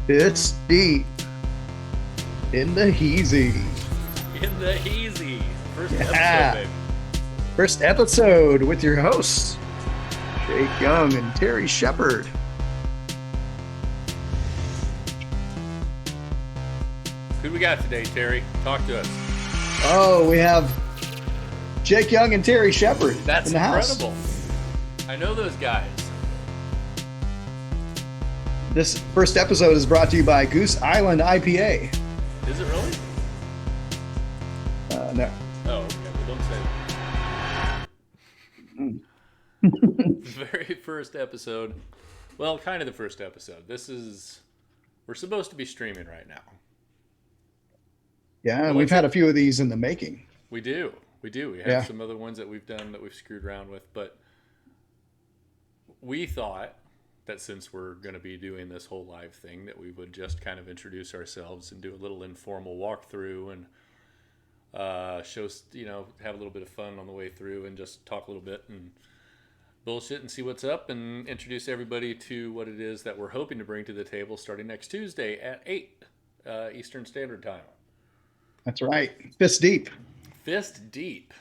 It's deep in the heezy. In the easy. First episode, Yeah. baby. First episode with your hosts, Jake Young and Terry Shepard. Who we got today, Terry? Talk to us. Oh, we have Jake Young and Terry Shepard That's in the house. incredible. I know those guys. This first episode is brought to you by Goose Island IPA. Is it really? No. Oh, okay. Well, don't say that. The very first episode. Well, kind of the first episode. We're supposed to be streaming right now. Yeah, Well, and we've let's- had a few of these in the making. We do. We have Yeah. some other ones that we've done that we've screwed around with, but we thought that since we're going to be doing this whole live thing, that we would just kind of introduce ourselves and do a little informal walkthrough and shows, have a little bit of fun on the way through and just talk a little bit and bullshit and see what's up and introduce everybody to what it is that we're hoping to bring to the table starting next Tuesday at 8 Eastern Standard Time. That's right. Fist deep. Fist Deep,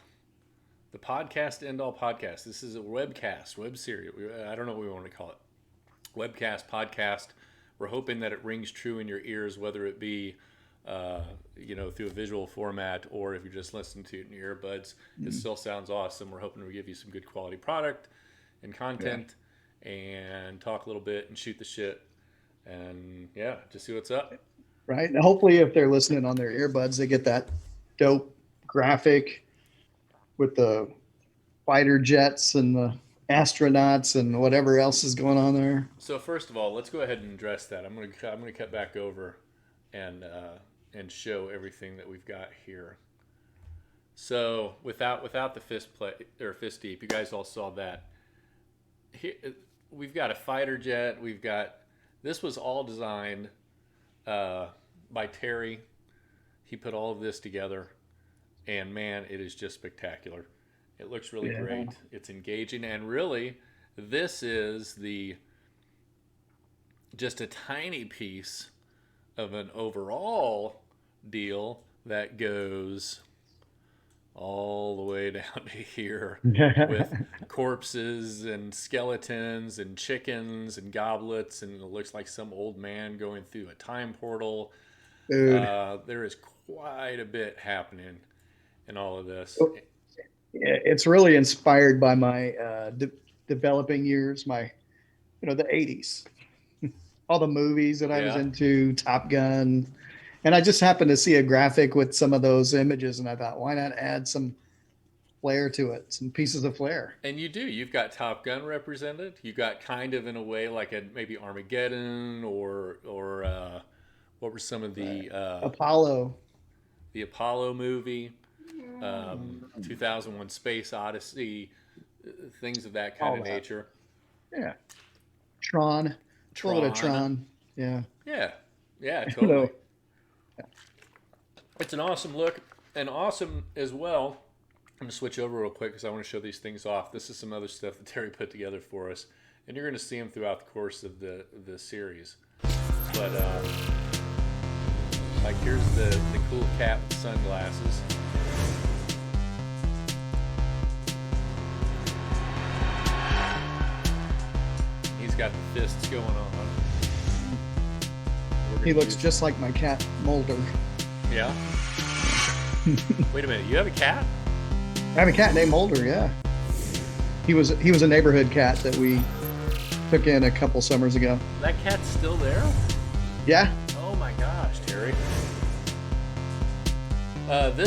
the podcast end all podcast. This is a webcast, web series. I don't know what we want to call it. Webcast, podcast. We're hoping that it rings true in your ears, whether it be, through a visual format or if you're just listening to it in your earbuds. It still sounds awesome. We're hoping to give you some good quality product and content and talk a little bit and shoot the shit and just see what's up. Right? And hopefully, if they're listening on their earbuds, they get that dope graphic with the fighter jets and the astronauts and whatever else is going on there. So first of all, let's go ahead and address that. I'm gonna cut back over and show everything that we've got here. So without the fist deep, you guys all saw that. Here, we've got a fighter jet. This was all designed by Terry. He put all of this together, and man, it is just spectacular. It looks really great. It's engaging, and really, this is just a tiny piece of an overall deal that goes all the way down to here with corpses and skeletons and chickens and goblets, and it looks like some old man going through a time portal. Dude. There is quite a bit happening in all of this. It's really inspired by my developing years, the 80s. All the movies that I was into, Top Gun. And I just happened to see a graphic with some of those images, and I thought, why not add some flair to it, some pieces of flair? And you've got Top Gun represented. You've got kind of in a way like maybe Armageddon or what were some of the Apollo. The Apollo movie, 2001 Space Odyssey, things of that kind of nature. Yeah. Tron. A little bit of Tron. Yeah. Yeah, totally. It's an awesome look and awesome as well. I'm going to switch over real quick because I want to show these things off. This is some other stuff that Terry put together for us, and you're going to see them throughout the course of the series. But here's the cool cat with sunglasses. He's got the fists going on. He looks just like my cat, Mulder. Yeah? Wait a minute, you have a cat? I have a cat named Mulder, yeah. He was a neighborhood cat that we took in a couple summers ago. That cat's still there? Yeah. Oh my gosh, Terry.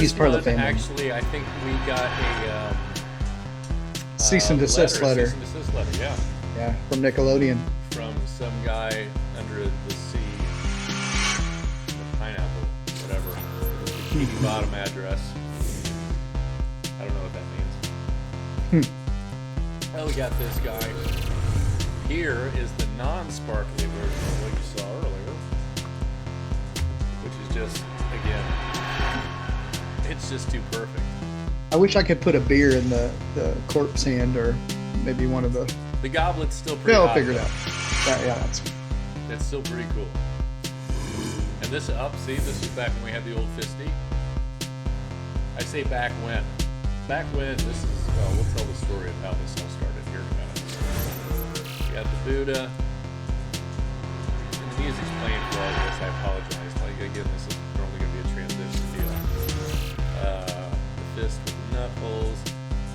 He's part of the family. Actually, I think we got a cease and desist letter. Cease and desist letter, yeah. Yeah, from Nickelodeon. From some guy under the sea, pineapple, whatever. The Bikini Bottom address. I don't know what that means. Oh, we got this guy. Here is the non-sparkly version of what you saw earlier, which is just, again, it's just too perfect. I wish I could put a beer in the corpse hand, or maybe one of the. The goblet's still pretty. They'll hot, figure it though. out. Yeah, It's still pretty cool. And this up, see, this is back when we had the old fisty. I say back when. Back when, this is, well, we'll tell the story of how this all started here in a minute. We got the Buddha. And the music's playing for all of this. I apologize. Again, this is normally going to be a transition deal. The fist with the knuckles.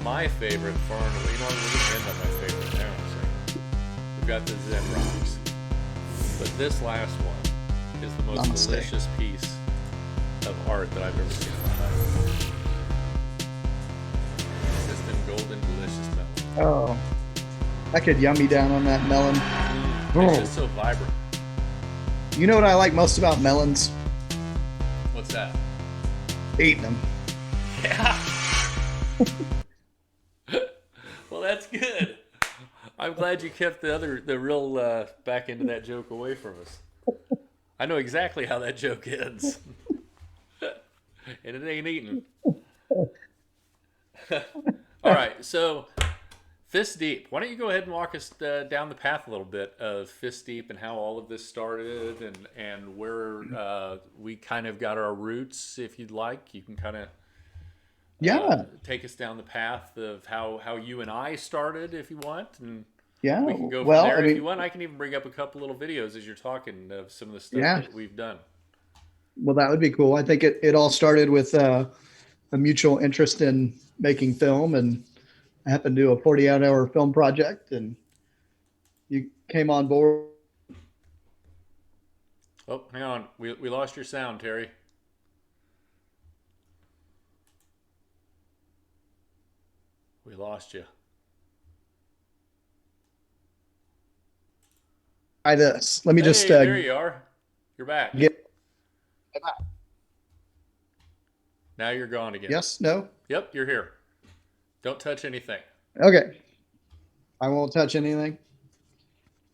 My favorite, far and away, you know, I'm going to end on my favorite now. So we've got the Zen rocks. But this last one is the most delicious piece of art that I've ever seen in my life. Just in golden, delicious melon. Oh, I could yummy down on that melon. It's just so vibrant. You know what I like most about melons? What's that? Eating them. Yeah. Well, that's good. I'm glad you kept the real back end of that joke away from us. I know exactly how that joke ends. And it ain't eating. All right, so Fist Deep. Why don't you go ahead and walk us down the path a little bit of Fist Deep and how all of this started and where we kind of got our roots, if you'd like. You can kind of take us down the path of how you and I started, if you want, and we can go from there. If you want, I can even bring up a couple little videos as you're talking of some of the stuff that we've done. Well, that would be cool. I think it all started with a mutual interest in making film, and I happened to do a 48-hour film project, and you came on board. Oh, hang on. We lost your sound, Terry. We lost you. Try this. Let me just. There you are. You're back. Now you're gone again. Yes? No? Yep, you're here. Don't touch anything. Okay. I won't touch anything.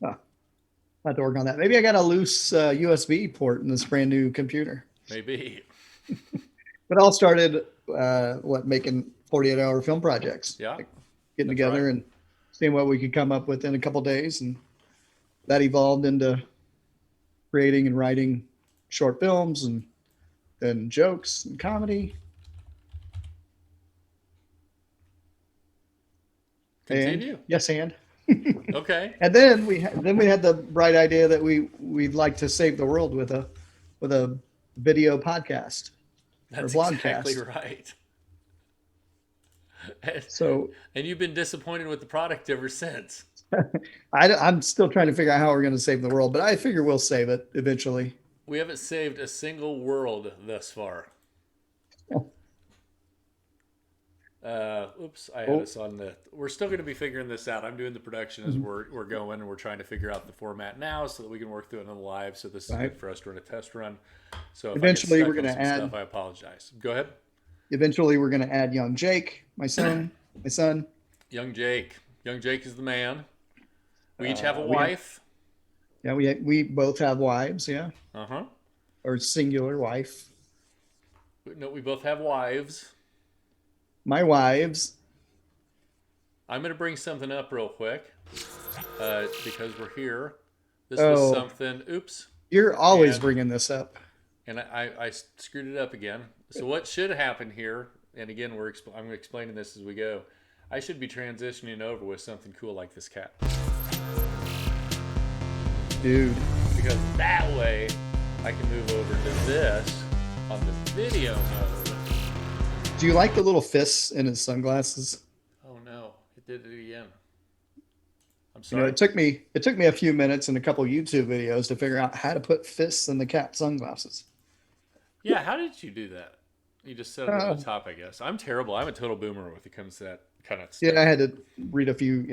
Oh, I have to work on that. Maybe I got a loose USB port in this brand new computer. Maybe. But it all started, making 48-hour film projects. Yeah. Like getting together and seeing what we could come up with in a couple days. And that evolved into creating and writing short films and then jokes and comedy. Continue. And, yes, and. Okay. And then we had the bright idea that we'd like to save the world with a video podcast. That's or exactly right. And you've been disappointed with the product ever since. I'm still trying to figure out how we're going to save the world, but I figure we'll save it eventually. We haven't saved a single world thus far. Oops, I had us on the. We're still going to be figuring this out. I'm doing the production as we're going, and we're trying to figure out the format now so that we can work through it on the live. So this is good for us to run a test run. So if eventually we're going to add stuff, I apologize. Go ahead. Eventually, we're going to add young Jake, my son. Young Jake. Young Jake is the man. We each have a wife. We both have wives. Yeah. Uh-huh. Or singular wife. No, we both have wives. My wives. I'm going to bring something up real quick because we're here. This was something. Oops. You're always bringing this up. And I screwed it up again. So what should happen here, and again, I'm explaining this as we go. I should be transitioning over with something cool like this cat. Dude. Because that way I can move over to this on the video mode. Do you like the little fists in his sunglasses? Oh no, it did it again. I'm sorry. It took me a few minutes and a couple YouTube videos to figure out how to put fists in the cat sunglasses. Yeah, how did you do that? You just set it on the top, I guess. I'm terrible. I'm a total boomer when it comes to that kind of stuff. Yeah, I had to read a few,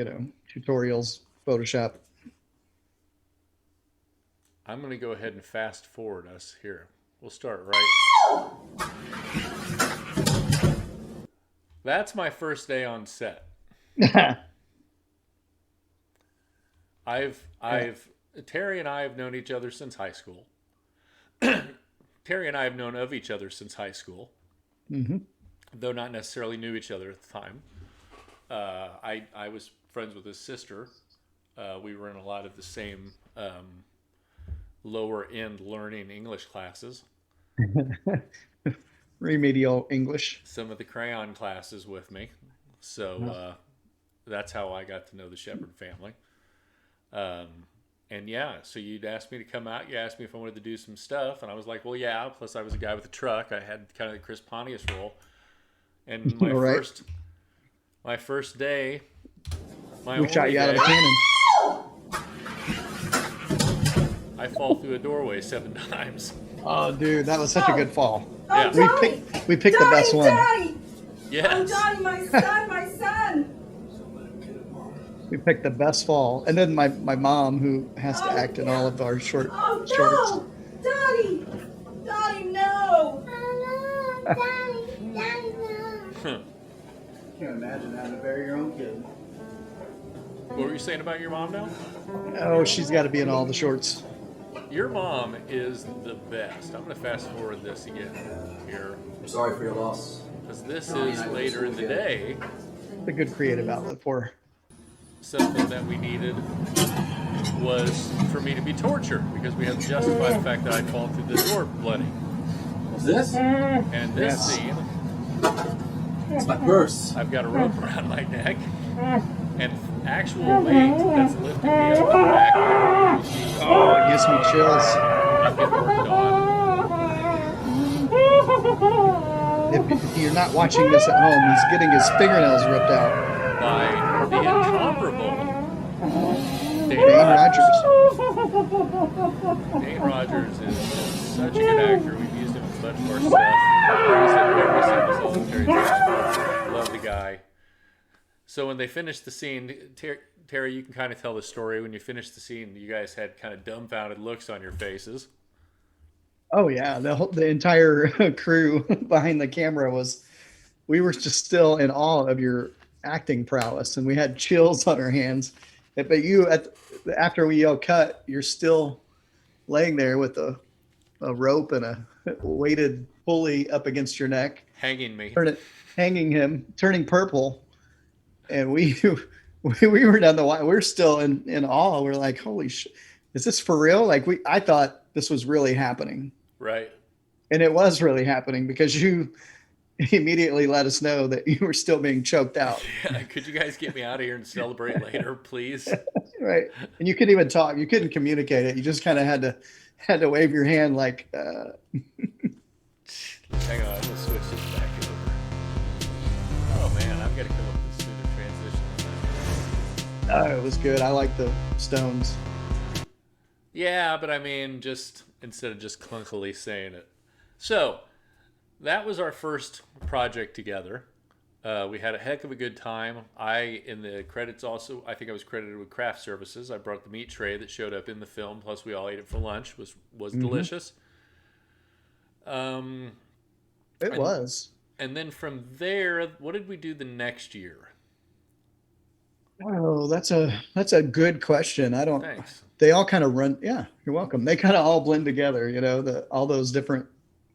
tutorials, Photoshop. I'm going to go ahead and fast forward us here. We'll start right. That's my first day on set. Terry and I have known each other since high school. Terry and I have known of each other since high school, though not necessarily knew each other at the time. I was friends with his sister. We were in a lot of the same lower end learning English classes, Remedial English. some of the crayon classes with me. So that's how I got to know the Shepard family. Um, and yeah, so you'd asked me to come out. You asked me if I wanted to do some stuff, and I was like, well, yeah. Plus, I was a guy with a truck. I had kind of the Chris Pontius role. And my Right. first day, my We shot only you out of day, the cannon. I fall through a doorway 7 times. Oh, dude, that was such a good fall. Yeah. We picked the best one. Daddy! Yes. Oh, Daddy, my son, my son! We picked the best fall. And then my mom, who has to act in all of our shorts. No! Daddy! Daddy, no! Daddy, no. Can't imagine having to bury your own kid. What were you saying about your mom now? Oh, she's got to be in all the shorts. Your mom is the best. I'm going to fast forward this again here. I'm sorry for your loss. Because this is later in the day. It's a good creative outlet for her. Something that we needed was for me to be tortured because we had to justify the fact that I'd fallen through the door bloody. What's this? And this Yes. scene, It's my purse. I've got a rope around my neck and actual weight that's lifting me up the back. Oh, it gives me chills. I'm getting worked on If you're not watching this at home, he's getting his fingernails ripped out. by the incomparable Dane Dane Rogers. Rogers. Dane Rogers is such a good actor. We've used him in a bunch of our stuff. He's in every single solitary. Love the guy. So when they finished the scene, Terry, you can kind of tell the story. When you finished the scene, you guys had kind of dumbfounded looks on your faces. Oh yeah, the entire crew behind the camera we were just still in awe of your acting prowess, and we had chills on our hands. But you, after we yell cut, you're still laying there with a rope and a weighted pulley up against your neck, Hanging me. hanging him, turning purple, and we were down the wire. We're still in awe. We're like, holy shit, is this for real? Like I thought this was really happening. Right. And it was really happening because you immediately let us know that you were still being choked out. Yeah, could you guys get me out of here and celebrate later, please? Right. And you couldn't even talk. You couldn't communicate it. You just kind of had to wave your hand like, Hang on, I'm gonna switch this back over. Oh man, I've got to come up with a smoother transition. oh, it was good. I like the Stones. Yeah, but I mean, just instead of just clunkily saying it. So that was our first project together. We had a heck of a good time. In the credits also, I think I was credited with craft services. I brought the meat tray that showed up in the film. Plus, we all ate it for lunch. Was delicious. It was. And then from there, what did we do the next year? Oh, that's a good question. I don't. Thanks. They all kind of run. Yeah, you're welcome. They kind of all blend together. You know, all those different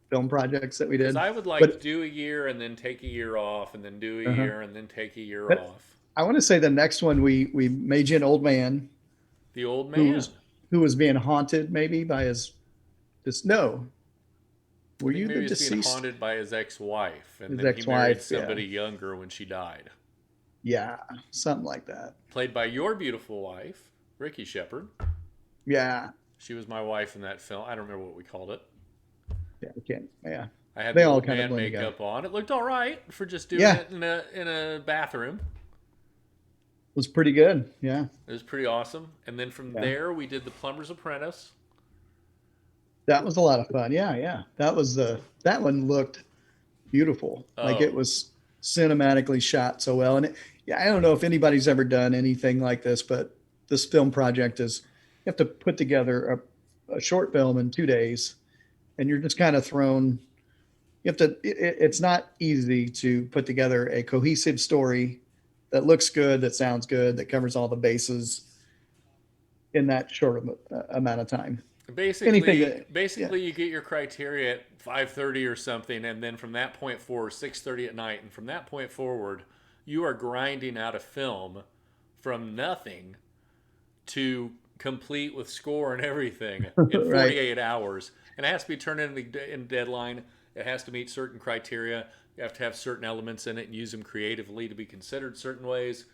film projects that we did. Because I would like to do a year and then take a year off, and then do a year and then take a year off. I want to say the next one we made you an old man. The old man who was being haunted maybe by no. Were you maybe the he was being deceased? haunted by his ex-wife, and His then he married ex-wife, yeah. somebody younger when she died. Yeah, something like that. Played by your beautiful wife, Ricky Shepard. Yeah. She was my wife in that film. I don't remember what we called it. Yeah, we can't. Yeah. I had They the all old kind of man blend makeup together. on. It looked all right for just doing Yeah. it in a bathroom. It was pretty good. Yeah. It was pretty awesome. And then from there, we did The Plumber's Apprentice. That was a lot of fun. Yeah, yeah. That one looked beautiful. Like Oh. it was cinematically shot so well. And I don't know if anybody's ever done anything like this, but this film project is you have to put together a short film in 2 days, and you're just kind of thrown. You have to. It's not easy to put together a cohesive story that looks good, that sounds good, that covers all the bases in that short amount of time. Basically, you get your criteria at 5:30 or something, and then from that point forward, 6:30 at night, and from that point forward, you are grinding out a film from nothing to complete with score and everything in Right. 48 hours. And it has to be turned in deadline. It has to meet certain criteria. You have to have certain elements in it and use them creatively to be considered certain ways.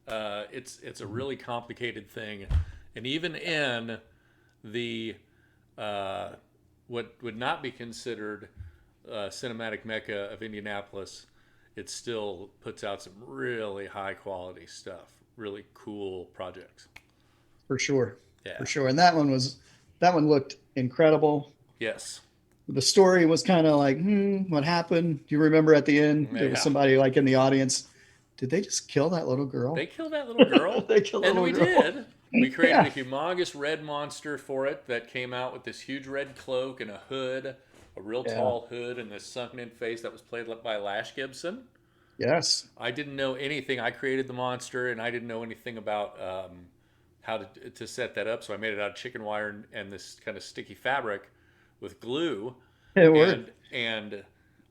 It's a really complicated thing. And even in the what would not be considered cinematic mecca of Indianapolis, it still puts out some really high quality stuff, really cool projects. For sure. Yeah. For sure. And that one looked incredible. Yes. The story was kind of like, what happened? Do you remember at the end there was Yeah. somebody like in the audience? Did they just kill that little girl? They killed that little girl. They killed that And little we girl. did. We created Yeah. a humongous red monster for it that came out with this huge red cloak and a hood, a real Yeah. tall hood, and this sunken in face that was played by Lash Gibson. Yes. I didn't know anything. I created the monster, and I didn't know anything about how to set that up. So I made it out of chicken wire and this kind of sticky fabric with glue. It worked. And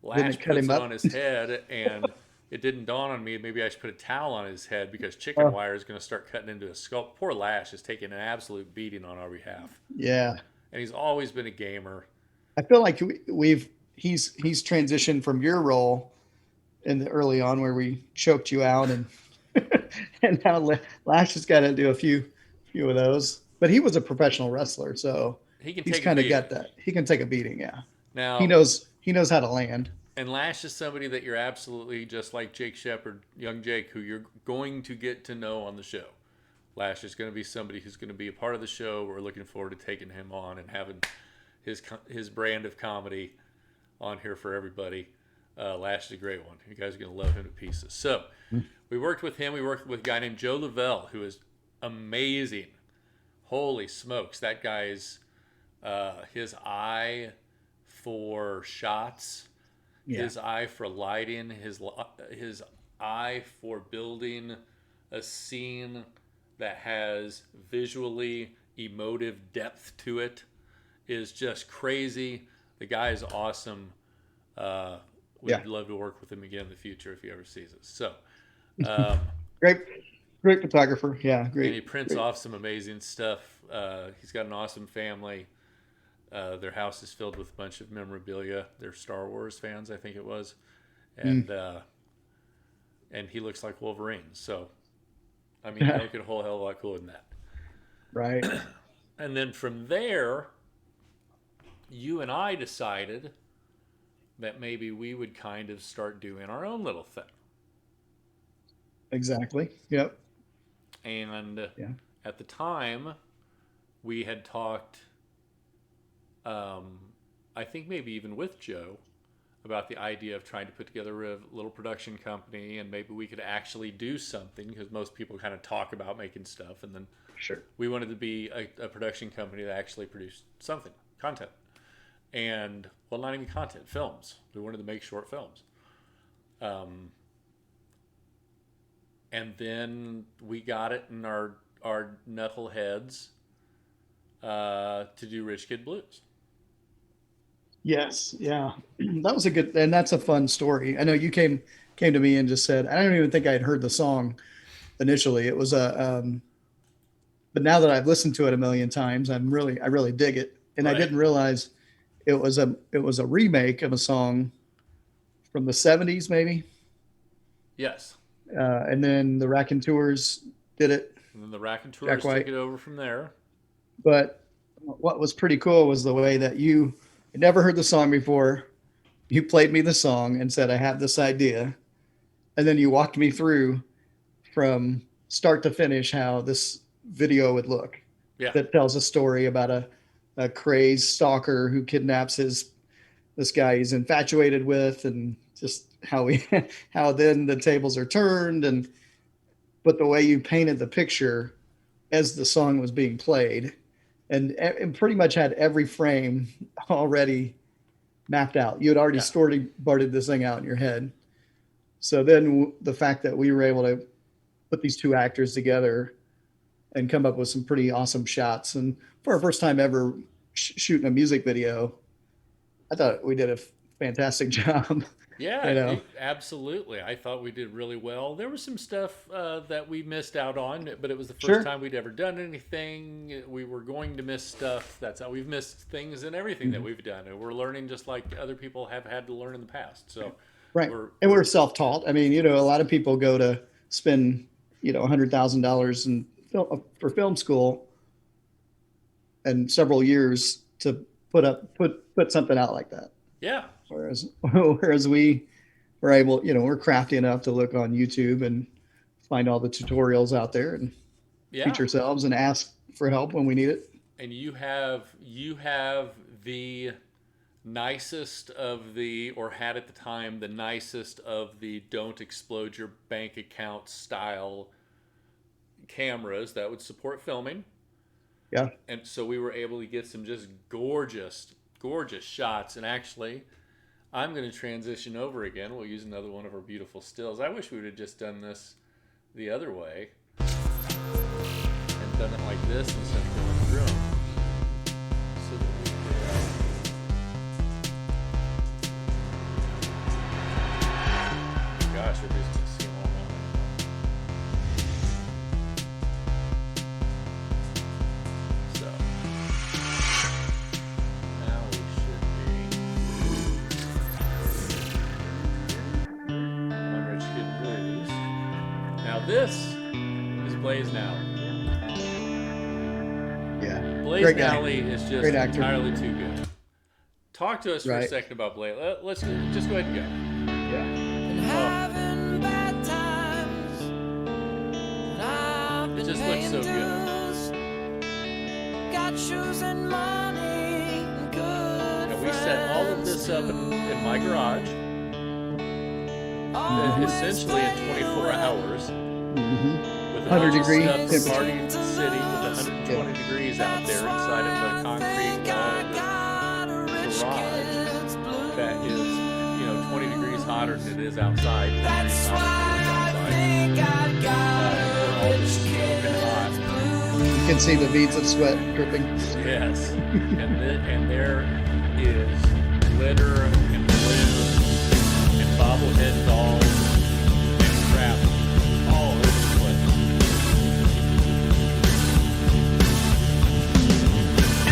Lash cut puts him it up? on his head, and it didn't dawn on me. Maybe I should put a towel on his head because chicken wire is going to start cutting into his skull. Poor Lash is taking an absolute beating on our behalf, Yeah. and he's always been a gamer. I feel like he's transitioned from your role in the early on where we choked you out and and now Lash has got to do a few of those. But he was a professional wrestler, so He can he's take a kind of beating. got that. He can take a beating, yeah. Now He knows how to land. And Lash is somebody that you're absolutely just like Jake Shepard, young Jake, who you're going to get to know on the show. Lash is going to be somebody who's going to be a part of the show. We're looking forward to taking him on and having his brand of comedy on here for everybody. Lash is a great one. You guys are going to love him to pieces. So we worked with him. We worked with a guy named Joe Lavelle, who is amazing. Holy smokes. That guy's, his eye for shots, his eye for lighting, his eye for building a scene that has visually emotive depth to it is just crazy. The guy is awesome. We'd love to work with him again in the future if he ever sees us. So, great photographer. Yeah, great. and he prints off some amazing stuff. He's got an awesome family. Their house is filled with a bunch of memorabilia. They're Star Wars fans, I think it was, and he looks like Wolverine. So, I mean, make it a whole hell of a lot cooler than that. Right. And then from there, you and I decided that maybe we would kind of start doing our own little thing. Exactly. Yep. And at the time, we had talked, I think maybe even with Joe, about the idea of trying to put together a little production company, and maybe we could actually do something, because most people kind of talk about making stuff, and then Sure. we wanted to be a production company that actually produced something, content. And, well, not even content, films. We wanted to make short films. And then we got it in our knuckleheads to do Rich Kid Blues. Yes. Yeah. That was a good, and that's a fun story. I know you came to me and just said, I don't even think I had heard the song initially. It was but now that I've listened to it a million times, I really dig it. And I Right. didn't realize it was a remake of a song from the 70s, maybe. Yes. And then the Raconteurs did it. And then the Raconteurs Jack White. took it over from there. But what was pretty cool was the way that you had never heard the song before. You played me the song and said, I have this idea. And then you walked me through from start to finish how this video would look. Yeah. That tells a story about a crazed stalker who kidnaps this guy he's infatuated with, and just how then the tables are turned. But the way you painted the picture as the song was being played, and pretty much had every frame already mapped out. You had already storyboarded this thing out in your head. So then the fact that we were able to put these two actors together and come up with some pretty awesome shots, and for our first time ever shooting a music video, I thought we did a fantastic job. Yeah, You know, absolutely. I thought we did really well. There was some stuff that we missed out on, but it was the first sure. time we'd ever done anything. We were going to miss stuff. That's how we've missed things in everything that we've done. And we're learning just like other people have had to learn in the past. So, Right. And we're self-taught. I mean, a lot of people go to spend, $100,000 in for film school and several years to put something out like that. yeah. Whereas we were able, we're crafty enough to look on YouTube and find all the tutorials out there and teach ourselves and ask for help when we need it. And you have the nicest of the, or had at the time, the nicest of the don't explode your bank account style cameras that would support filming. Yeah. And so we were able to get some just gorgeous shots. And actually, I'm going to transition over again. We'll use another one of our beautiful stills. I wish we would have just done this the other way and done it like this instead of going through them. So that we could, gosh, everybody's going to see them all now. So now we should be on Rich Kid Blues. Now this is Blaze Nally. Yeah. Blaze Great guy. Nally is just Great actor. entirely too good. Talk to us for a Right. second about Blaze. Let's just go ahead and go. Yeah. Having bad times, and I've It been just looks so paying dues. Got shoes and money, and good And we set all of this up in my garage, Always essentially in 24 hours, Mm-hmm. with a 100 bunch of degree stuff from temperature. Party City with 120 degrees out there inside of a concrete garage that is, 20 degrees hotter than it is outside. 10 degrees That's hotter why than I it is think outside. I got We're all just smoking hot. You can see the beads of sweat dripping. Yes, and there is glitter and balloons and bobblehead dolls and crap all over the place.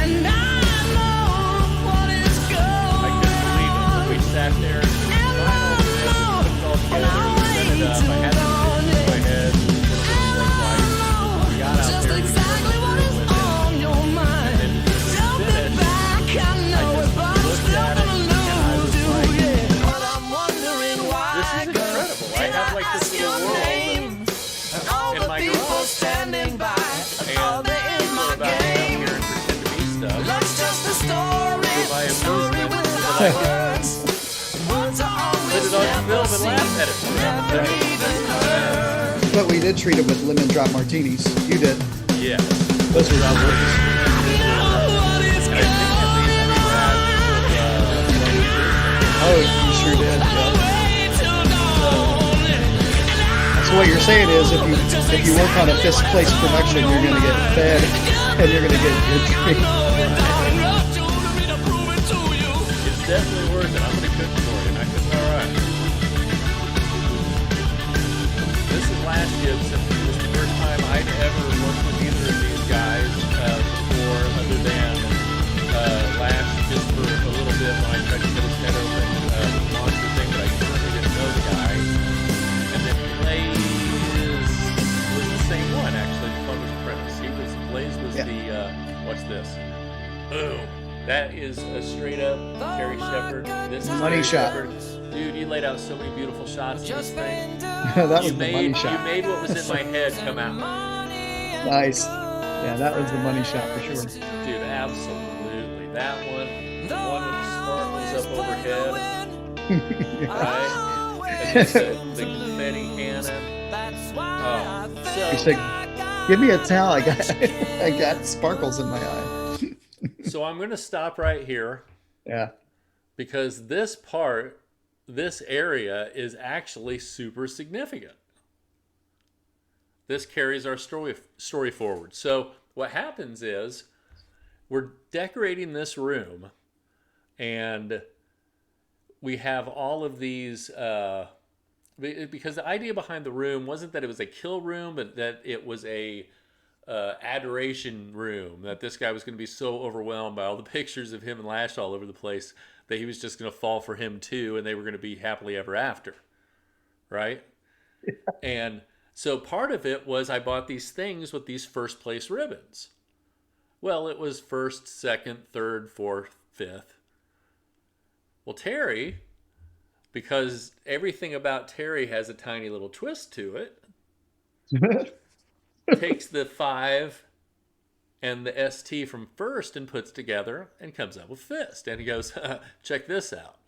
and I know what is I couldn't believe it. going. We sat there and we put it all together, we set it up. I had the vision in my head. It was like, we got out Just there, we exactly what is with it. on your mind. And then when Don't we be finished, back, I know I it, just but I'm looked still at it gonna and I was lose you, like, yeah. But I'm wondering why. this is incredible. I have like this Your little world name, and all in the my people garage. standing by, And are they in we're my about to come game? here and pretend to be stuff. Love's just a story, my story amusement, without but I words. Words are Put always it on never film and seen, laugh at it. never even heard. But we did treat them with lemon drop martinis. You did. Yeah. Those were lovely. You know what is And I think at least we had Oh, you sure did. Yeah. way too long. So what you're saying is, if you work on a fifth place production, you're going to get fed and you're going to get good treat. it's definitely worth it. I'm going to cook for you. And I cooked all right. This is Last Gibson. This was the first time I'd ever worked with either of these guys before, other than Lash, just for a little bit when I tried to get his head open with the monster thing, but I certainly didn't know the guy. And then Blaze was the same one, actually. The Plumber's Apprentice. Blaze was Yeah. the, what's this? Boom. That is a straight up Terry Shepard. This is Money Terry shot. Shepard. Dude, you laid out so many beautiful shots in this thing. That was You the made, money you shot. made what was in my head come out. Nice. Yeah, that was the money shot for sure. Dude, absolutely. That one, the one with the sparkles up overhead, right? And just the confetti cannon. You So, said, give me a towel. I got sparkles in my eye. so I'm going to stop right here Yeah. because this area is actually super significant. This carries our story forward. So what happens is we're decorating this room, and we have all of these because the idea behind the room wasn't that it was a kill room, but that it was a adoration room. That this guy was going to be so overwhelmed by all the pictures of him and Lash all over the place that he was just going to fall for him too, and they were going to be happily ever after, right? Yeah. And so part of it was I bought these things with these first place ribbons. Well, it was first, second, third, fourth, fifth. Well, Terry, because everything about Terry has a tiny little twist to it, takes the 5 and the ST from first and puts together and comes up with fist. And he goes, check this out.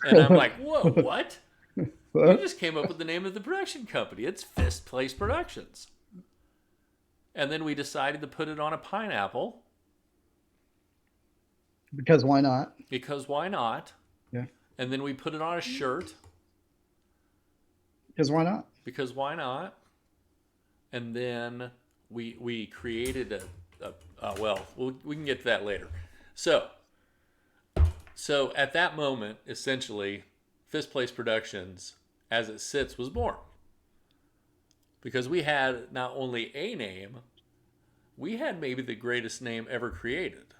And I'm like, whoa, what? You just came up with the name of the production company. It's Fist Place Productions. And then we decided to put it on a pineapple. Because why not? Because why not? Yeah. And then we put it on a shirt. Because why not? Because why not? And then we created we can get to that later. So at that moment, essentially, Fist Place Productions, as it sits, was born. Because we had not only a name, we had maybe the greatest name ever created.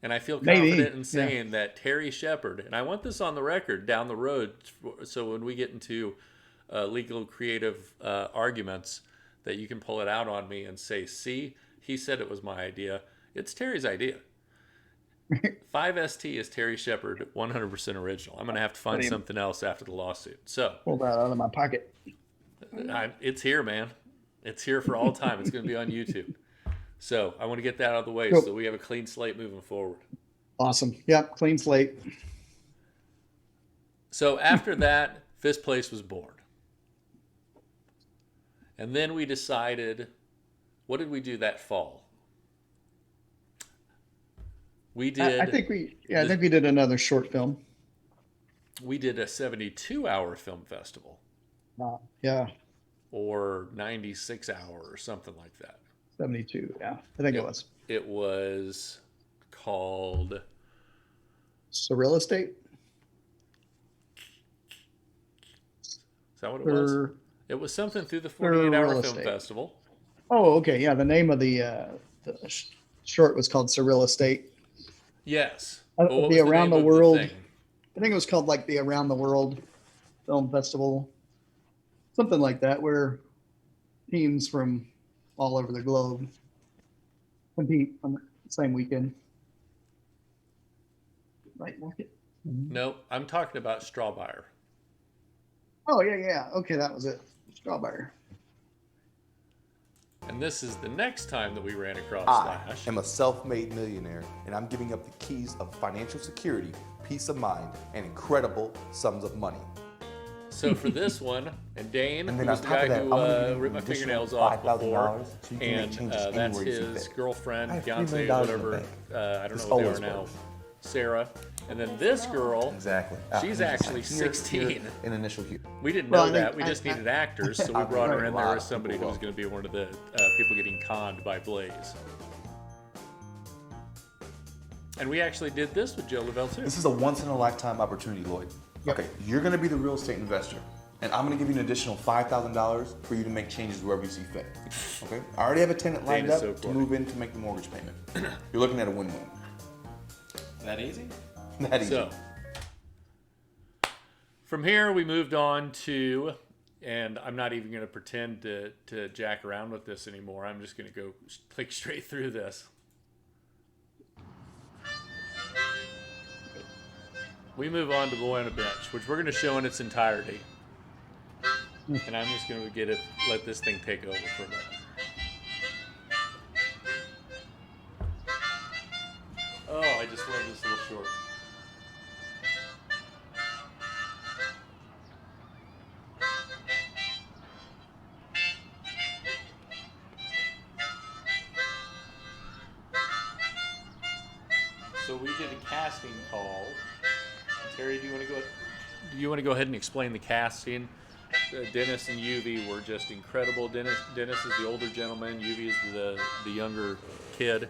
And I feel confident in saying that Terry Shepard, and I want this on the record down the road, so when we get into legal creative arguments, that you can pull it out on me and say, see, he said it was my idea. It's Terry's idea. 5ST is Terry Shepard, 100% original. I'm going to have to find something else after the lawsuit. So pull that out of my pocket. It's here, man. It's here for all time. It's going to be on YouTube. So I want to get that out of the way so we have a clean slate moving forward. Awesome. Yep, clean slate. So after that, Fist Place was born. And then we decided, what did we do that fall? We did. I think we did another short film. We did a 72-hour film festival. Yeah. Or 96-hour or something like that. 72. Yeah, I think it was. It was called Surreal Estate. Is that what it was? It was something through the 48-hour film festival. Oh, okay. Yeah, the name of the short was called Surreal Estate. Yes. The Around the World. I think it was called like the Around the World Film Festival. Something like that, where teams from all over the globe compete on the same weekend. Right, market? No, I'm talking about Strawbuyer. Oh, yeah. Okay, that was it. Strawbuyer. And this is the next time that we ran across Slash. I am a self-made millionaire, and I'm giving up the keys of financial security, peace of mind, and incredible sums of money. So for this one, and Dane, and then who's the guy who ripped my fingernails off before, so and that's his girlfriend, fiance, whatever, I don't know what they are now, Sarah. And then this girl, she's actually 16. In initial here. We didn't know that. We just needed actors, so we brought her in there as somebody who was going to be one of the people getting conned by Blaze. And we actually did this with Joe Lavelle too. This is a once-in-a-lifetime opportunity, Lloyd. Okay, you're going to be the real estate investor, and I'm going to give you an additional $5,000 for you to make changes wherever you see fit. Okay? I already have a tenant lined up to move in to make the mortgage payment. You're looking at a win-win. That easy? That easy. So, from here we moved on to, and I'm not even going to pretend to jack around with this anymore. I'm just going to go click straight through this. We move on to Boy on a Bench, which we're going to show in its entirety. And I'm just going to let this thing take over for a minute. Oh, I just love this little short. So we did a casting call. Terry, do you want to go ahead and explain the casting? Dennis and Yuvi were just incredible. Dennis is the older gentleman. Yuvi is the younger kid.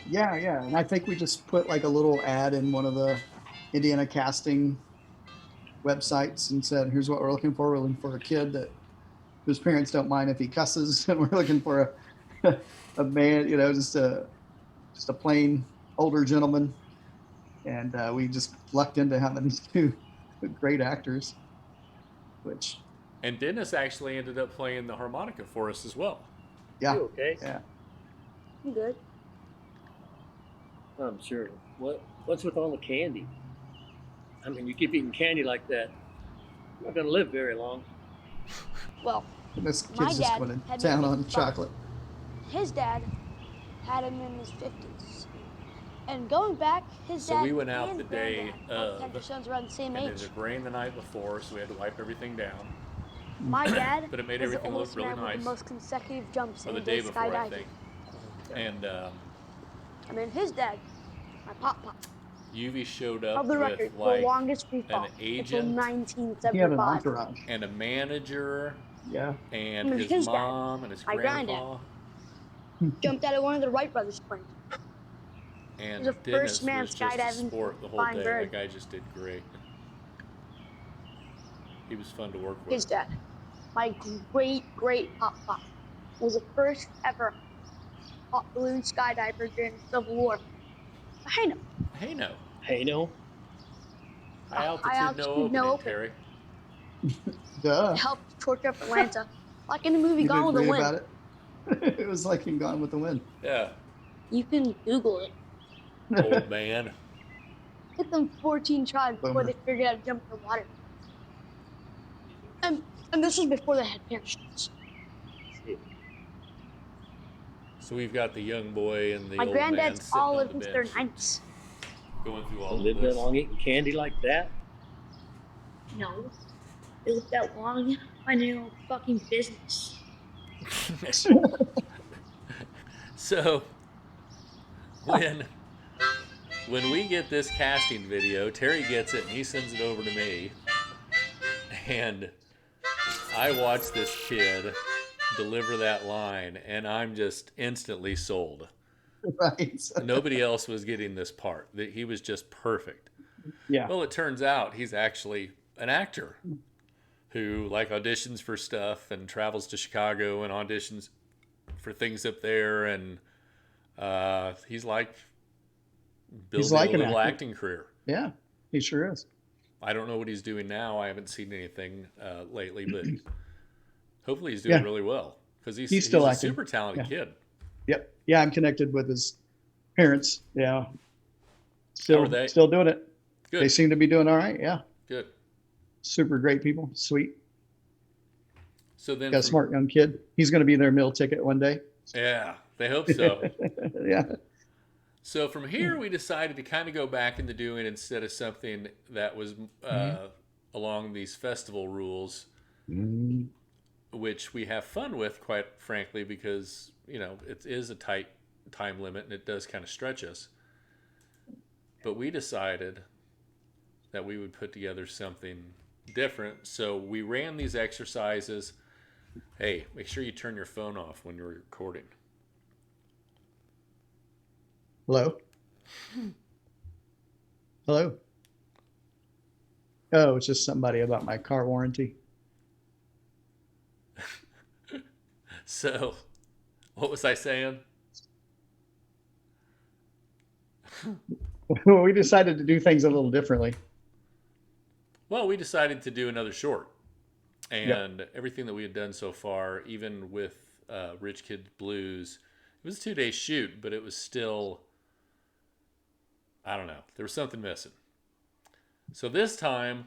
Yeah, and I think we just put like a little ad in one of the Indiana casting websites and said, "Here's what we're looking for. We're looking for a kid that whose parents don't mind if he cusses, and we're looking for a man, just a plain older gentleman." And we just lucked into having two great actors, which. And Dennis actually ended up playing the harmonica for us as well. Yeah. You okay? Yeah. I'm good. I'm sure. What's with all the candy? I mean, you keep eating candy like that, you're not gonna live very long. Well, This my kid's just dad going had to town me on eat chocolate. his dad had him in his 50s. And going back, his So dad we went out and the day granddad both of, had their sons around the same and age. it had rained the night before, so we had to wipe everything down. My dad But it made was the everything look oldest really man nice. with the most consecutive jumps Or in the day before, I skydiving. think. And I mean, his dad, my pop, UV showed up held the with record for the like longest free fall an until agent He had an 1975. entourage. and a manager Yeah. and I mean, his his dad, mom and his my grandpa. Jumped out of one of the Wright brothers' planes. And He was the Dennis first man was just a skydiving sport the whole flying day. bird. That guy just did great. He was fun to work with. His dad, my great pop, was the first ever hot balloon skydiver during the Civil War. I know. Hey, no. Hey, no. High altitude, no altitude, no opening, opening. Terry. Duh. Helped torch up Atlanta, like in the movie You Gone did with the great Wind. about it. It was like in Gone with the Wind. Yeah. You can Google it. Old man. Took them 14 tries before Bummer. they figured out to jump in the water. And this was before they had parachutes. So we've got the young boy and the My old man granddad's sitting all on lived the into their bench, 90s. going through all Don't of live that this. long eating candy like that. No, they lived that long, minding their own fucking business. So when we get this casting video, Terry gets it and he sends it over to me, and I watch this kid deliver that line, and I'm just instantly sold. Right. Nobody else was getting this part. That he was just perfect. Yeah. Well, it turns out he's actually an actor who like auditions for stuff and travels to Chicago and auditions for things up there, and he's like building like a an little actor. acting career. Yeah, he sure is. I don't know what he's doing now. I haven't seen anything lately, but hopefully he's doing really well because he's still a acting. super talented kid. Yep. Yeah, I'm connected with his parents. Yeah. How Still are they? still doing it. Good. They seem to be doing all right. Yeah. Good. Super great people. Sweet. So then, Got a smart young kid. He's going to be their meal ticket one day. yeah, they hope so. Yeah. So from here, we decided to kind of go back into doing instead of something that was along these festival rules, which we have fun with, quite frankly, because it is a tight time limit and it does kind of stretch us. But we decided that we would put together something different. So we ran these exercises. Hey, make sure you turn your phone off when you're recording. Hello? Hello? Oh, it's just somebody about my car warranty. So, what was I saying? We decided to do things a little differently. Well, we decided to do another short. And everything that we had done so far, even with Rich Kid Blues, it was a 2-day shoot, but it was still, I don't know, there was something missing. So this time,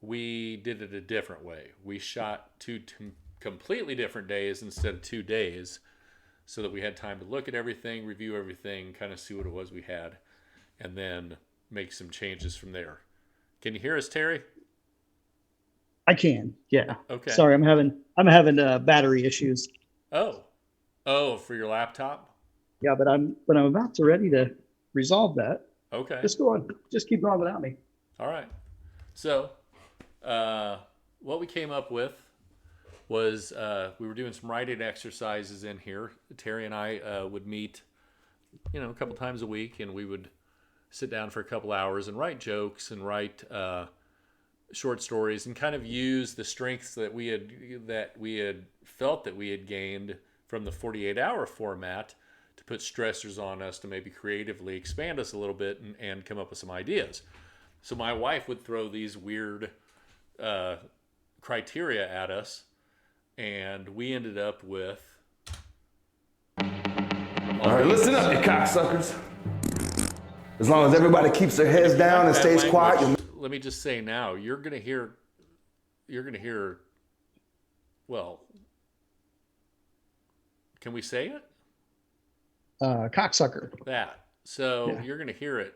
we did it a different way. We shot two completely different days instead of 2 days, so that we had time to look at everything, review everything, kind of see what it was we had, and then make some changes from there. Can you hear us, Terry? I can. Yeah. Okay. Sorry, I'm having battery issues. Oh, for your laptop? Yeah, but I'm about to ready to resolve that. Okay. Just go on. Just keep going without me. All right. So, what we came up with was we were doing some writing exercises in here. Terry and I would meet, a couple times a week, and we would sit down for a couple hours and write jokes and write short stories and kind of use the strengths that we had felt that we had gained from the 48-hour format to put stressors on us to maybe creatively expand us a little bit and come up with some ideas. So my wife would throw these weird criteria at us, and we ended up with... All right, listen up, you cocksuckers. As long as everybody keeps their heads down and stays quiet. Let me just say now, you're gonna hear. Well, can we say it? Cocksucker. That. So you're gonna hear it.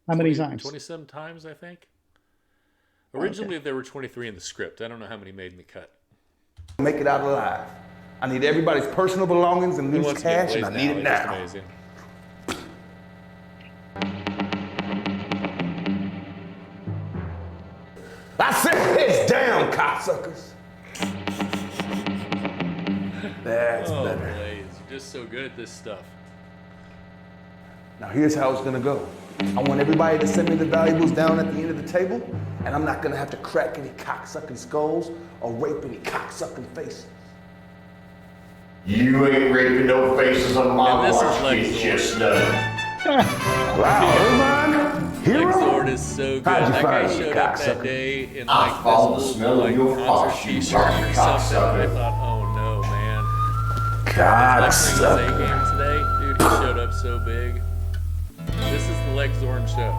How many times? 27 times, I think. Originally, there were 23 in the script. I don't know how many made in the cut. Make it out alive. I need everybody's personal belongings and loose cash, and I need it now. Amazing. I said heads down, cocksuckers. That's better. Blaze, you're just so good at this stuff. Now here's how it's gonna go. I want everybody to send me the valuables down at the end of the table, and I'm not gonna have to crack any cocksucking skulls or rape any cocksucking faces. You ain't raping no faces on my And this watch, is kid chestnut. Wow, Irvine, hero. Lexord is so good. How'd you That guy find me, showed up cocksucker? that day in I like follow the this smell old of your concert fox, you t-shirt or fucking something. And I cocksucker. thought, oh no, man. Cocksucker. Lex game today, dude. He showed up so big. This is the Lex Zorn show.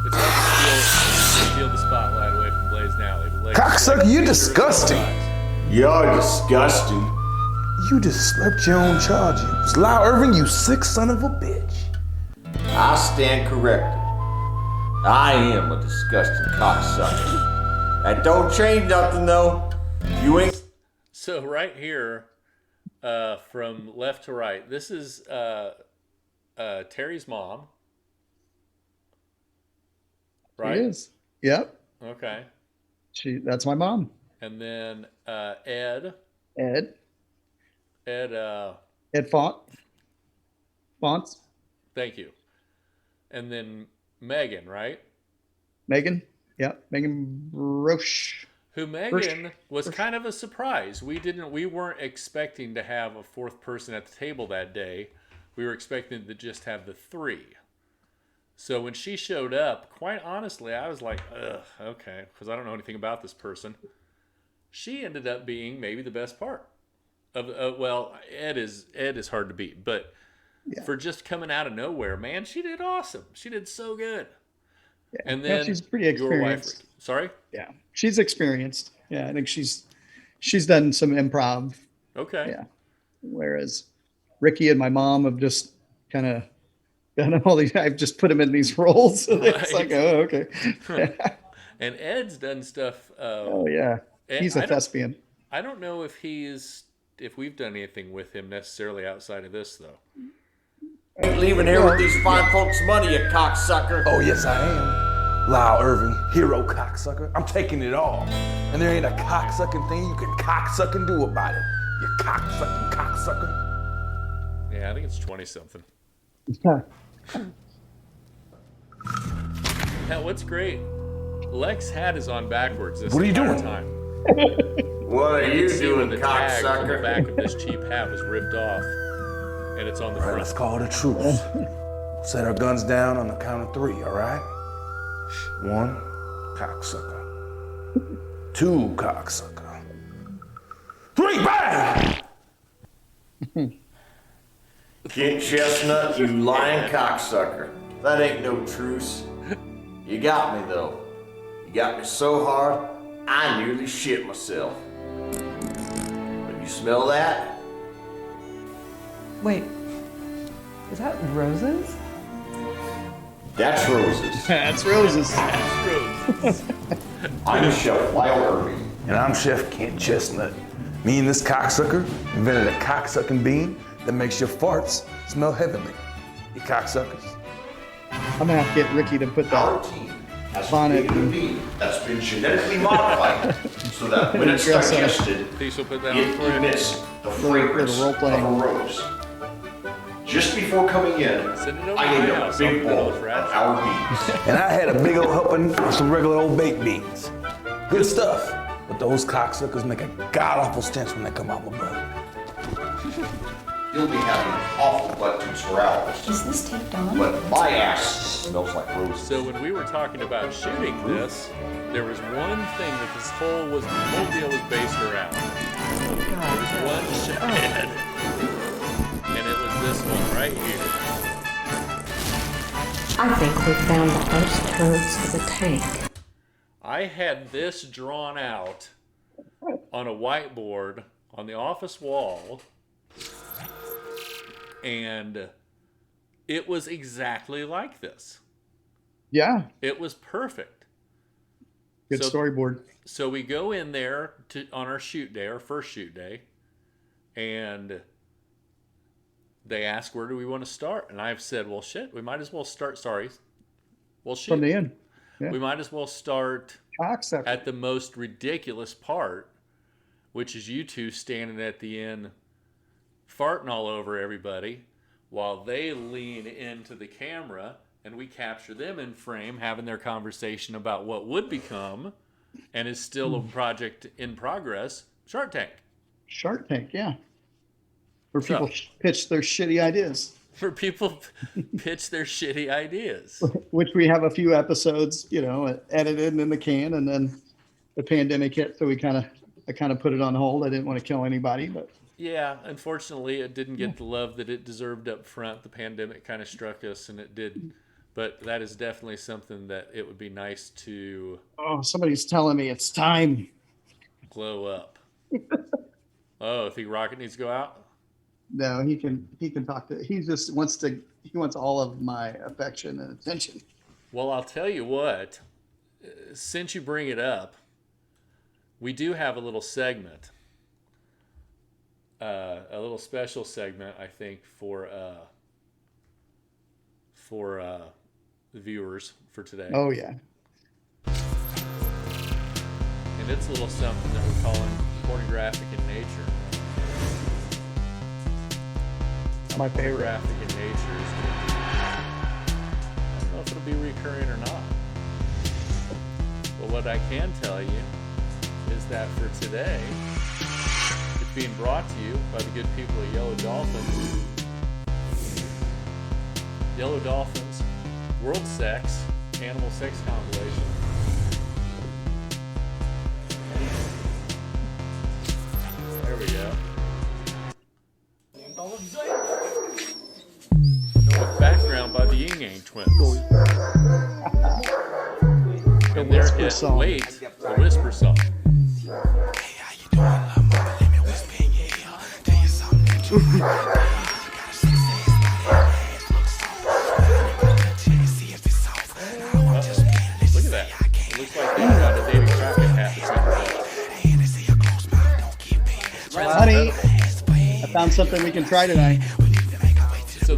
It's hard to steal the spotlight away from Blaze Nally. But Lex, Cocksucker, you're disgusting. You're disgusting. You just slept your own charges. Lyle Irving, you sick son of a bitch. I stand corrected. I am a disgusting cocksucker. That don't change nothing though. You ain't. So right here, from left to right, this is Terry's mom. Right? It is. Yep. Okay. That's my mom. And then Ed. Ed Fonts. Thank you. And then Megan, right? Megan. Yep. Megan Roche. Who Megan was kind of a surprise. We weren't expecting to have a fourth person at the table that day. We were expecting to just have the three. So when she showed up, quite honestly, I was like, ugh, okay, because I don't know anything about this person. She ended up being maybe the best part of well, Ed is hard to beat, but for just coming out of nowhere, man, she did awesome. She did so good. Yeah. And then she's pretty experienced. Sorry? Yeah, she's experienced. Yeah, I think she's done some improv. Okay. Yeah. Whereas Ricky and my mom have just kind of done all these. I've just put them in these roles. So it's like, oh, okay. And Ed's done stuff. Oh yeah, he's a thespian. I don't know if we've done anything with him necessarily outside of this though. Ain't leaving here with these fine folks' money, you cocksucker. Oh, yes, I am. Lyle Irving, hero cocksucker. I'm taking it all. And there ain't a cocksucking thing you can cocksucking do about it. You cocksucking cocksucker. Yeah, I think it's 20-something. Now, what's great, Lex hat is on backwards this entire time. What are you doing, the tag on the cocksucker? back of this cheap hat was ripped off, and it's on the All right, front. let's call it a truce. Set our guns down on the count of three, all right? 1, cocksucker. 2, cocksucker. 3, bang! Kid Chestnut, you lying cocksucker. That ain't no truce. You got me though. You got me so hard, I nearly shit myself. But you smell that? Wait, is that roses? That's roses. That's roses. I'm Chef Lyle Irving. And I'm Chef Kent Chestnut. Me and this cocksucker invented a cocksucking bean that makes your farts smell heavenly. You cocksuckers. I'm gonna have to get Ricky to put Our that team has bonnet created a bean that's been genetically modified so that when it's digested, Please, we'll put that on it for you. emits the fragrance role of playing. a rose. just before coming in, I ate a big bowl of our beans. And I had a big old helping of some regular old baked beans. Good stuff. But those cocksuckers make a god-awful stench when they come out my butt. You'll be having awful butt tubes for hours. Is this taped on? But my ass smells like roses. So when we were talking about shooting this, there was one thing that this whole deal was based around. There was one shed, and it was this one right here. I think we found the first turds for the tank. I had this drawn out on a whiteboard on the office wall, and it was exactly like this. Yeah. It was perfect. Good storyboard. So we go in there on our shoot day, our first shoot day, and they ask, where do we want to start? And I've said, well, shit, we might as well start, we'll shoot. From the end. Yeah. We might as well start at the most ridiculous part, which is you two standing at the end farting all over everybody while they lean into the camera and we capture them in frame having their conversation about what would become and is still a project in progress, Shark Tank. Shark Tank, yeah. Where people pitch their shitty ideas. For people pitch their shitty ideas. Which we have a few episodes, edited in the can, and then the pandemic hit, so I kind of put it on hold. I didn't want to kill anybody, but yeah, unfortunately, it didn't get the love that it deserved up front. The pandemic kind of struck us, and it did. But that is definitely something that it would be nice to. Oh, somebody's telling me it's time. Glow up. Oh, think Rocket needs to go out? No, he can talk to. He just wants all of my affection and attention. Well, I'll tell you what. Since you bring it up, we do have a little segment. A little special segment, I think, for the viewers for today. Oh, yeah. And it's a little something that we're calling pornographic in nature. My favorite. Pornographic in nature is I don't know if it'll be recurring or not. But what I can tell you is that for today, it's being brought to you by the good people at Yellow Dolphins. Yellow Dolphins, World Sex, Animal Sex Compilation. There we go. With background by the Young and Twins. And their hit, Wait, the Whisper Song. Look at that. It looks like they've got a David Crockett hat that's Honey, I found something we can try tonight. So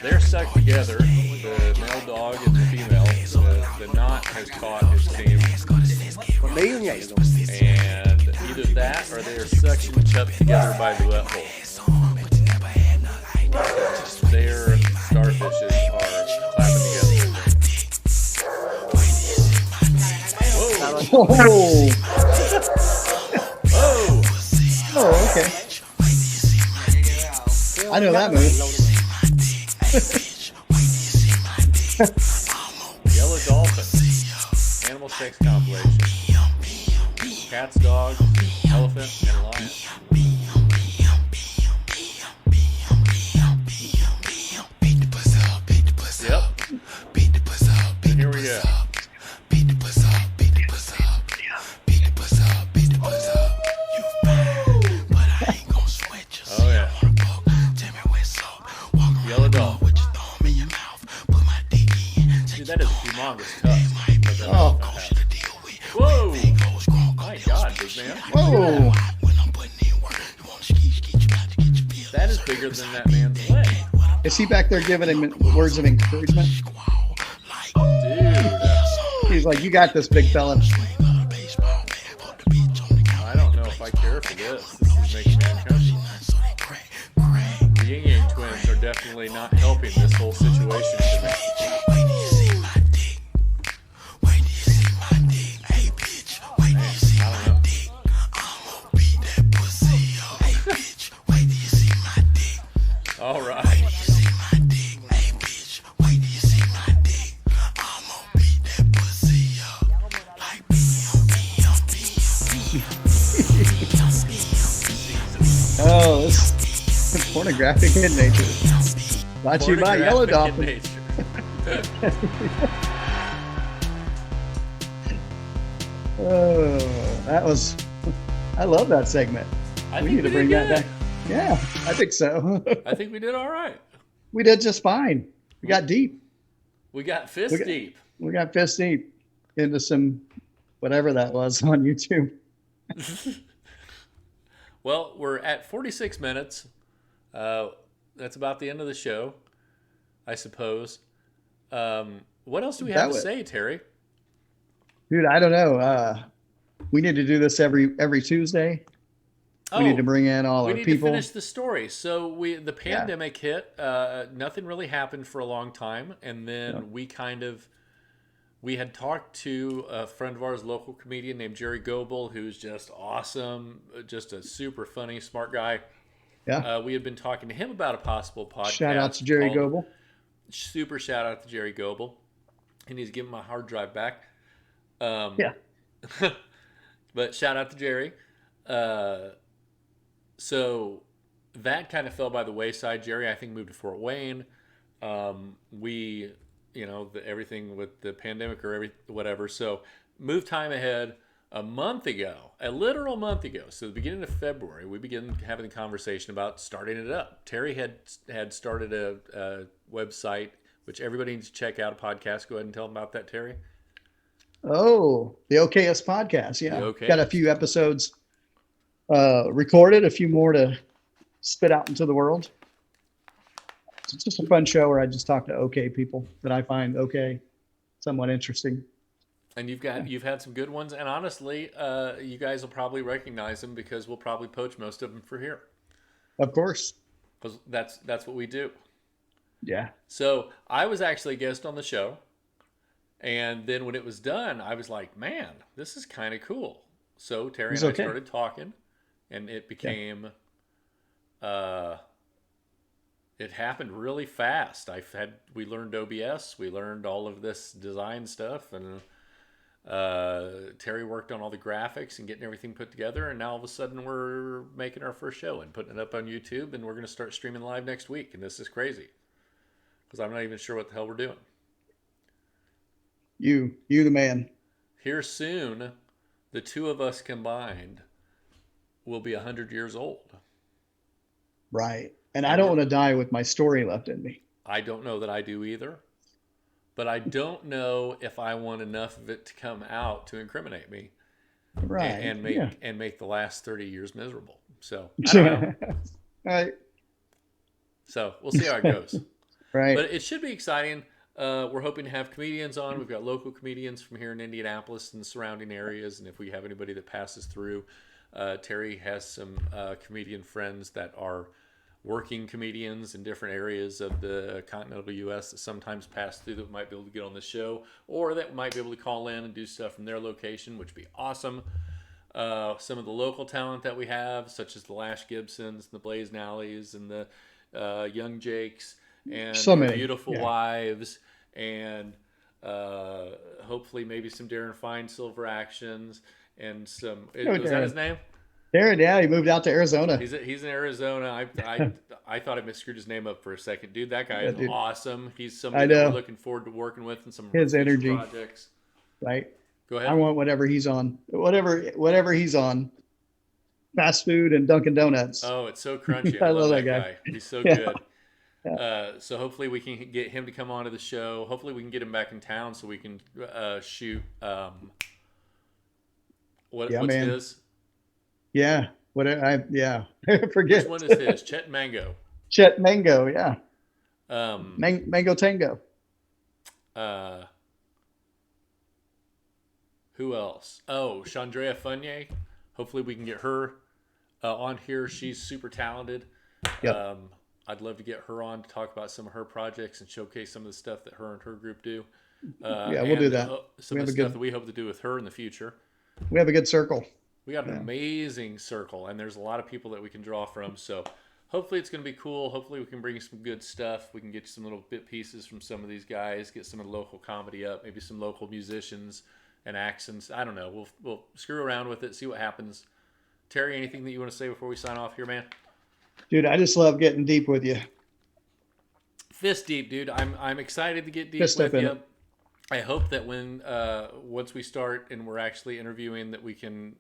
they're stuck together, the male dog and the female. The knot has caught his team. And either that or they are suctioned up together by the butthole. Their starfishes are clapping together. Whoa! Whoa! Oh, okay. I know that move. Yellow Dolphin, Animal Sex Compilation. Cats, dogs, elephant, and lion. Yep. And here we go. Oh yeah. Yellow dog. Dude, that is a humongous cup. Oh. Whoa! My God, big man. Whoa! That is bigger than that man's leg. Is he back there giving him words of encouragement? Dude. He's like, you got this, big fella. I don't know if I care for this. This is making me uncomfortable. The Young and Twins are definitely unfortunately not helping this whole situation today. All right. Oh, it's pornographic in nature. Brought to you by Yellow Dolphin. Oh, that was. I love that segment. We need to bring that back. Yeah, I think so. I think we did all right. We did just fine. We got deep. We got fist deep. We got fist deep into some whatever that was on YouTube. Well, we're at 46 minutes. That's about the end of the show, I suppose. What else do we have to say, Terry? Dude, I don't know. We need to do this every Tuesday. We need to bring in all our people. We need to finish the story. So the pandemic hit. Nothing really happened for a long time, and then we had talked to a friend of ours, local comedian named Jerry Goebel, who's just awesome, just a super funny, smart guy. Yeah. We had been talking to him about a possible podcast. Shout out to Jerry Goebel. Super shout out to Jerry Goebel. And he's giving my hard drive back. Yeah. But shout out to Jerry. So that kind of fell by the wayside. Jerry, I think, moved to Fort Wayne. Everything with the pandemic or whatever. So moved time ahead a literal month ago. So the beginning of February, we began having the conversation about starting it up. Terry had started a website, which everybody needs to check out, a podcast. Go ahead and tell them about that, Terry. Oh, the OKS podcast. Yeah. Okay. Got a few episodes recorded, a few more to spit out into the world. It's just a fun show where I just talk to okay people that I find somewhat interesting. And you've had some good ones, and honestly, you guys will probably recognize them because we'll probably poach most of them for here. Of course, because that's what we do. Yeah. So I was actually a guest on the show, and then when it was done, I was like, "Man, this is kind of cool." So Terry and I started talking, and it became. It happened really fast. We learned OBS, we learned all of this design stuff, and Terry worked on all the graphics and getting everything put together, and now all of a sudden we're making our first show and putting it up on YouTube, and we're going to start streaming live next week, and this is crazy because I'm not even sure what the hell we're doing. You the man. Here soon, the two of us combined will be 100 years old. Right. And I don't want to die with my story left in me. I don't know that I do either. But I don't know if I want enough of it to come out to incriminate me. Right. And make the last 30 years miserable. So, I don't know. Right. So, we'll see how it goes. Right. But it should be exciting. We're hoping to have comedians on. We've got local comedians from here in Indianapolis and the surrounding areas. And if we have anybody that passes through, Terry has some comedian friends that are working comedians in different areas of the continental U.S. that sometimes pass through that might be able to get on the show, or that might be able to call in and do stuff from their location, which would be awesome. Some of the local talent that we have, such as the Lash Gibsons, the Blaze Nallies, and the Young Jakes, and so many Beautiful Wives, and hopefully maybe some Darren Fine Silver Actions, and some... Was that his name? Darren, yeah, he moved out to Arizona. He's in Arizona. I thought I misscrewed his name up for a second. Dude, that guy is awesome. He's somebody that we're looking forward to working with in some his energy projects. Right. Go ahead. I want whatever he's on. Whatever he's on. Fast food and Dunkin' Donuts. Oh, it's so crunchy. I love that guy. He's so good. So hopefully we can get him to come onto the show. Hopefully we can get him back in town so we can shoot what's his? Yeah. I forget. Which one is his? Chet Mango. Chet Mango, yeah. Mango Tango. Who else? Oh, Chandrea Funye. Hopefully we can get her on here. She's super talented. Yep. I'd love to get her on to talk about some of her projects and showcase some of the stuff that her and her group do. Yeah, we'll do that. Some of the stuff that we hope to do with her in the future. We have a good circle. We got an amazing circle, and there's a lot of people that we can draw from. So hopefully it's going to be cool. Hopefully we can bring some good stuff. We can get some little bit pieces from some of these guys, get some of the local comedy up, maybe some local musicians and accents. I don't know. We'll screw around with it, see what happens. Terry, anything that you want to say before we sign off here, man? Dude, I just love getting deep with you. Fist deep, dude. I'm excited to get deep Fist with you. it. I hope that when once we start and we're actually interviewing, that we can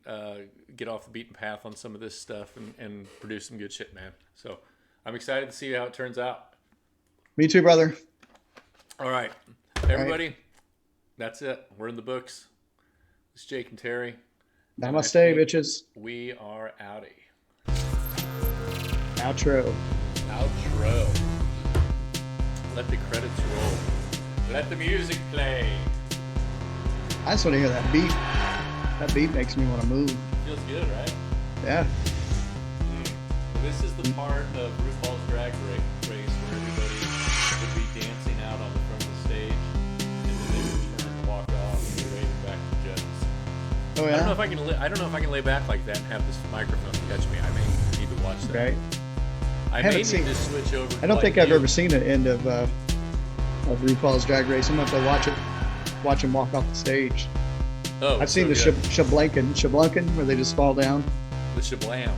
get off the beaten path on some of this stuff and produce some good shit, man. So I'm excited to see how it turns out. Me too, brother. All right, everybody. That's it. We're in the books. It's Jake and Terry. Namaste, bitches. We are outie. Outro. Let the credits roll. Let the music play. I just want to hear that beat. That beat makes me want to move. Feels good, right? Yeah. This is the part of RuPaul's Drag Race where everybody would be dancing out on the front of the stage, and then they would turn and walk off and be waving back to the judges. Oh yeah. I don't know if I can lay back like that and have this microphone catch me. I may need to watch that. Okay. I may need to switch over. I don't think I've ever seen an end of RuPaul's Drag Race. I'm gonna have to watch him walk off the stage. Oh, I've seen the Shablankin, where they just fall down. The Shablam.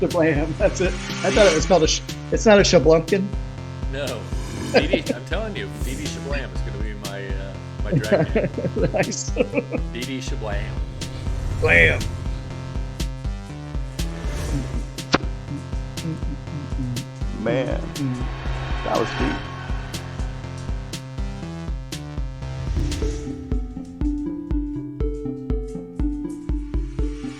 Shablam. That's it. I thought it was called it's not a Shablunkin. No. I'm telling you, Dee Dee Shablam is going to be my drag name. Nice. Dee Dee Shablam. Blam. Man, that was deep.